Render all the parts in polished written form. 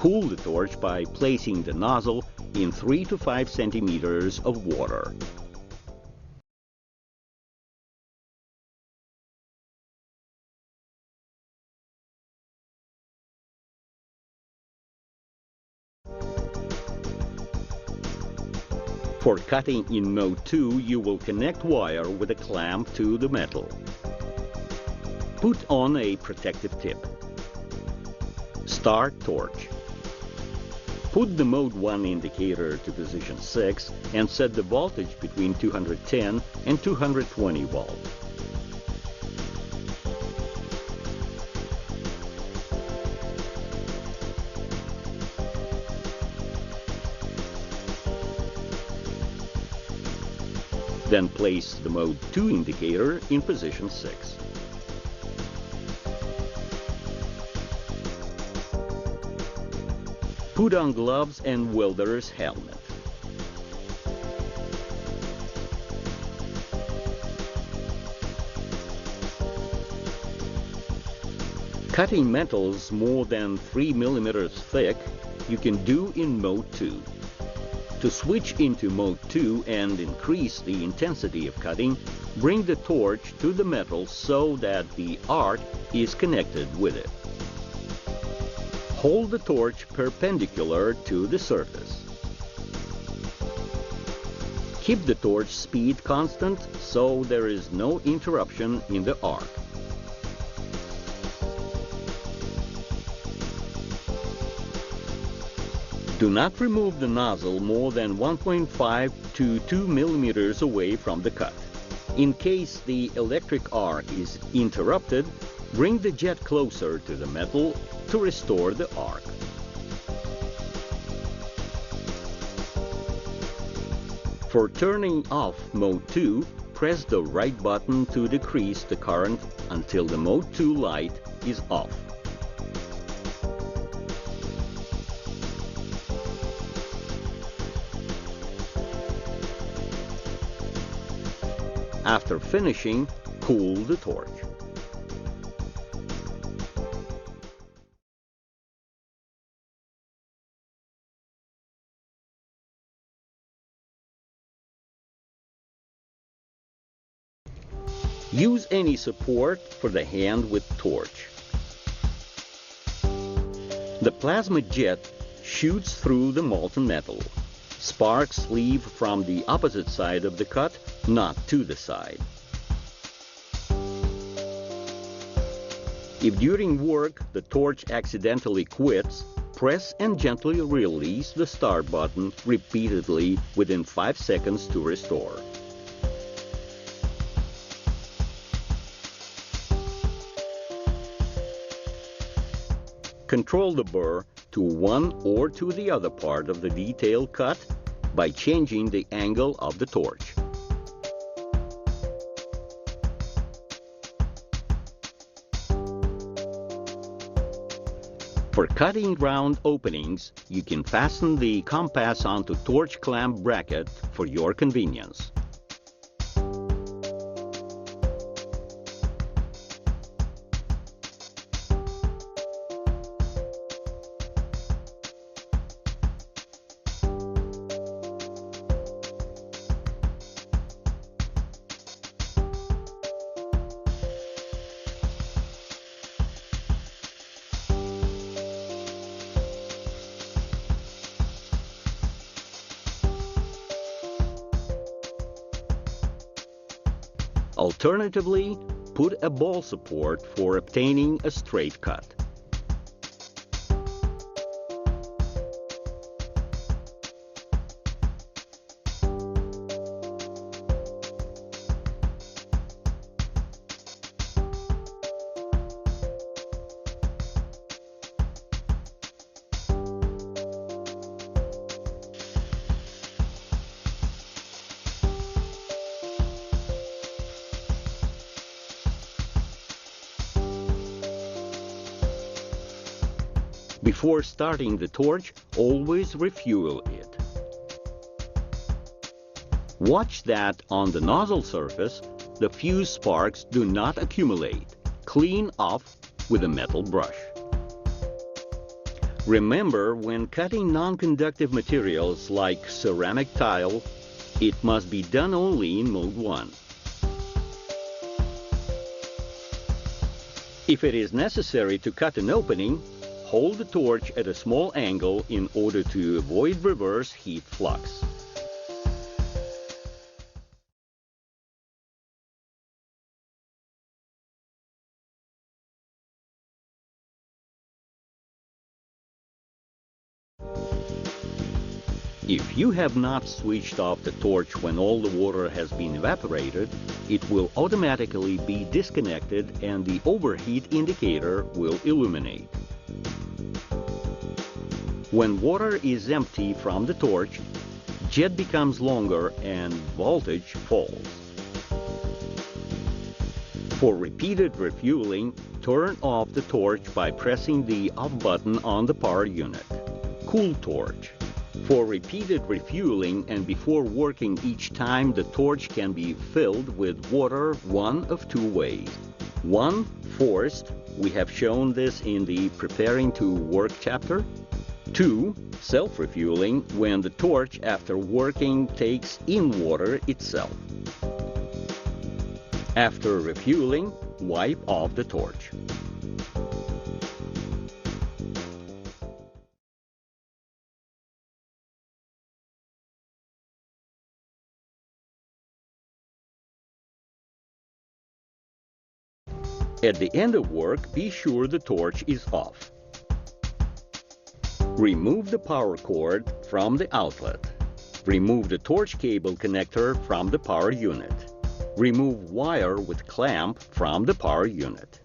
Cool the torch by placing the nozzle in 3 to 5 centimeters of water. For cutting in mode 2, you will connect wire with a clamp to the metal. Put on a protective tip. Start torch. Put the mode 1 indicator to position 6 and set the voltage between 210 and 220 volts. Then place the mode 2 indicator in position 6. Put on gloves and welder's helmet. Cutting metals more than 3 millimeters thick you can do in mode 2. To switch into mode 2 and increase the intensity of cutting, bring the torch to the metal so that the arc is connected with it. Hold the torch perpendicular to the surface. Keep the torch speed constant so there is no interruption in the arc. Do not remove the nozzle more than 1.5 to 2 millimeters away from the cut. In case the electric arc is interrupted, bring the jet closer to the metal to restore the arc. For turning off mode 2, press the right button to decrease the current until the mode 2 light is off. After finishing, cool the torch. Use any support for the hand with torch. The plasma jet shoots through the molten metal. Sparks leave from the opposite side of the cut, not to the side. If during work the torch accidentally quits, press and gently release the start button repeatedly within 5 seconds to restore. Control the burr to one or to the other part of the detail cut by changing the angle of the torch. For cutting round openings, you can fasten the compass onto torch clamp bracket for your convenience. Alternatively, put a ball support for obtaining a straight cut. Before starting the torch, always refuel it. Watch that on the nozzle surface, the fuse sparks do not accumulate. Clean off with a metal brush. Remember, when cutting non-conductive materials like ceramic tile, it must be done only in mode 1. If it is necessary to cut an opening, hold the torch at a small angle in order to avoid reverse heat flux. If you have not switched off the torch when all the water has been evaporated, it will automatically be disconnected and the overheat indicator will illuminate. When water is empty from the torch, jet becomes longer and voltage falls. For repeated refueling, turn off the torch by pressing the off button on the power unit. Cool torch. For repeated refueling and before working each time, the torch can be filled with water one of two ways. 1. Forced. We have shown this in the Preparing to Work chapter. 2. Self-refueling, when the torch after working takes in water itself. After refueling, wipe off the torch. At the end of work, be sure the torch is off. Remove the power cord from the outlet. Remove the torch cable connector from the power unit. Remove wire with clamp from the power unit.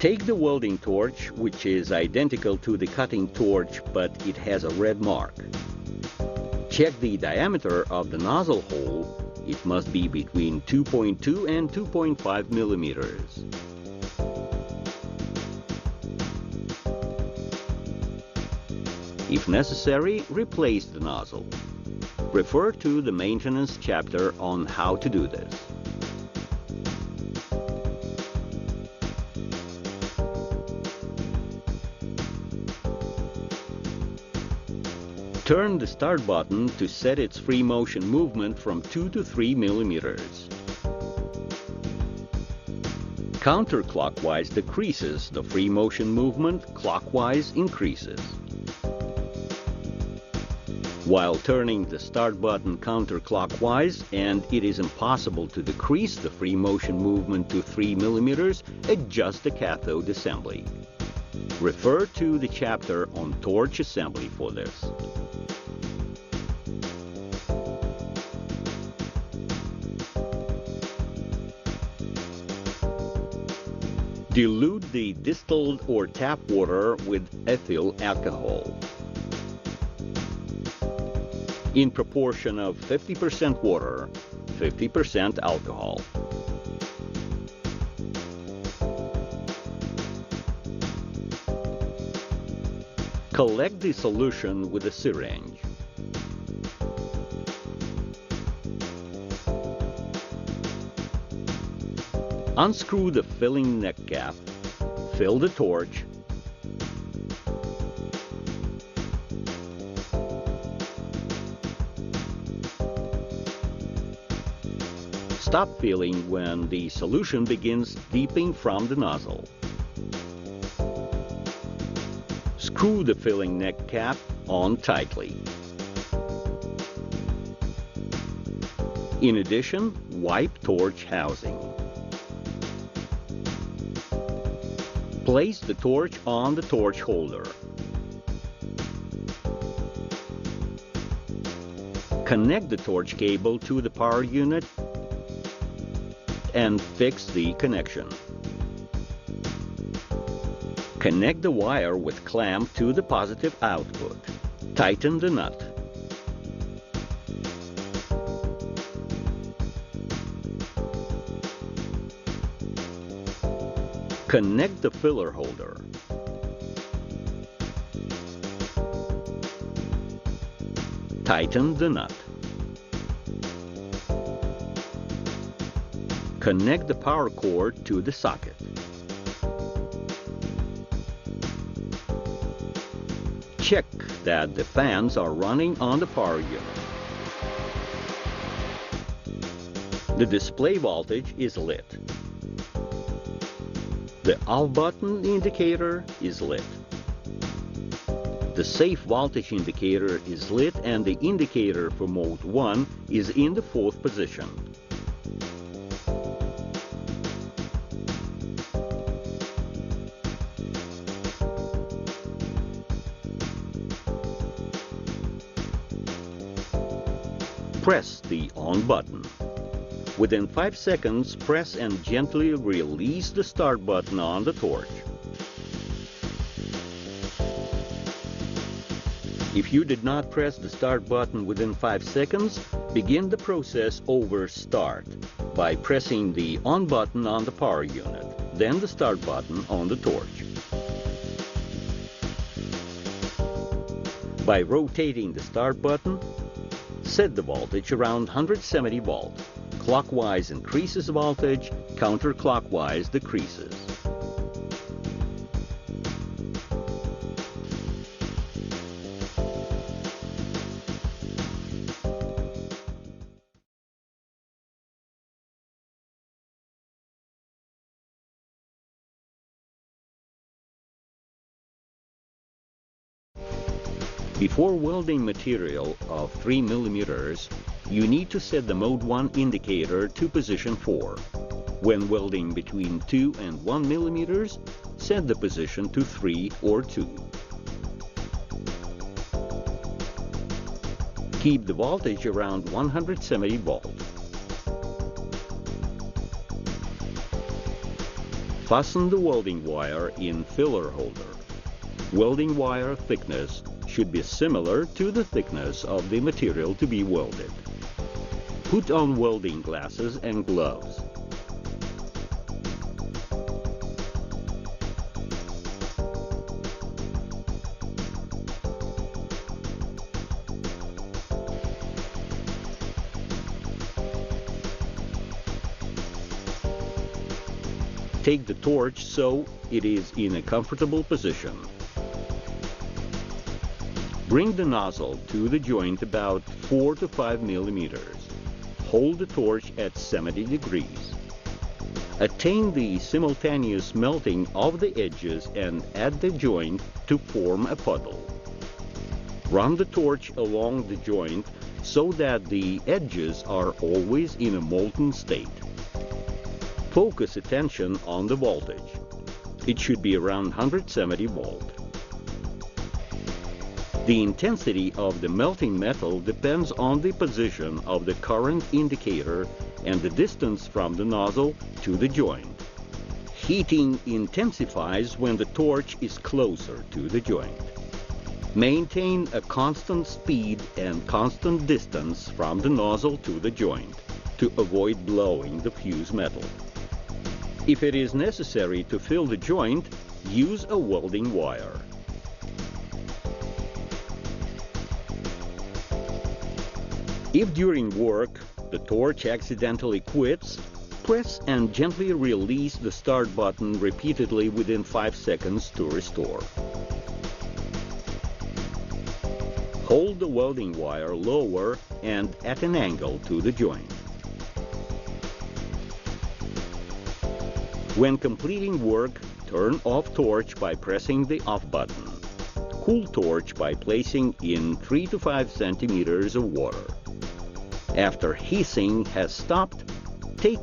Take the welding torch, which is identical to the cutting torch, but it has a red mark. Check the diameter of the nozzle hole. It must be between 2.2 and 2.5 millimeters. If necessary, replace the nozzle. Refer to the maintenance chapter on how to do this. Turn the start button to set its free motion movement from 2 to 3 millimeters. Counterclockwise decreases the free motion movement, clockwise increases. While turning the start button counterclockwise and it is impossible to decrease the free motion movement to 3 millimeters, adjust the cathode assembly. Refer to the chapter on torch assembly for this. Dilute the distilled or tap water with ethyl alcohol in proportion of 50% water, 50% alcohol. Collect the solution with a syringe. Unscrew the filling neck cap, fill the torch, stop filling when the solution begins seeping from the nozzle. Screw the filling neck cap on tightly. In addition, wipe torch housing. Place the torch on the torch holder. Connect the torch cable to the power unit and fix the connection. Connect the wire with clamp to the positive output. Tighten the nut. Connect the filler holder. Tighten the nut. Connect the power cord to the socket. Check that the fans are running on the power unit. The display voltage is lit. The off button indicator is lit. The safe voltage indicator is lit and the indicator for mode 1 is in the 4th position. Press the on button. Within 5 seconds, press and gently release the start button on the torch. If you did not press the start button within 5 seconds, begin the process over start by pressing the on button on the power unit, then the start button on the torch. By rotating the start button, set the voltage around 170 volts. Clockwise increases voltage, counterclockwise decreases. Before welding material of 3 mm, you need to set the mode 1 indicator to position 4. When welding between 2 and 1 mm, set the position to 3 or 2. Keep the voltage around 170 volts. Fasten the welding wire in filler holder. Welding wire thickness should be similar to the thickness of the material to be welded. Put on welding glasses and gloves. Take the torch so it is in a comfortable position. Bring the nozzle to the joint about 4 to 5 mm. Hold the torch at 70 degrees. Attain the simultaneous melting of the edges and add the joint to form a puddle. Run the torch along the joint so that the edges are always in a molten state. Focus attention on the voltage. It should be around 170 volt. The intensity of the melting metal depends on the position of the current indicator and the distance from the nozzle to the joint. Heating intensifies when the torch is closer to the joint. Maintain a constant speed and constant distance from the nozzle to the joint to avoid blowing the fuse metal. If it is necessary to fill the joint, use a welding wire. If during work the torch accidentally quits, press and gently release the start button repeatedly within 5 seconds to restore. Hold the welding wire lower and at an angle to the joint. When completing work, turn off torch by pressing the off button. Cool torch by placing in 3 to 5 centimeters of water. After hissing has stopped, take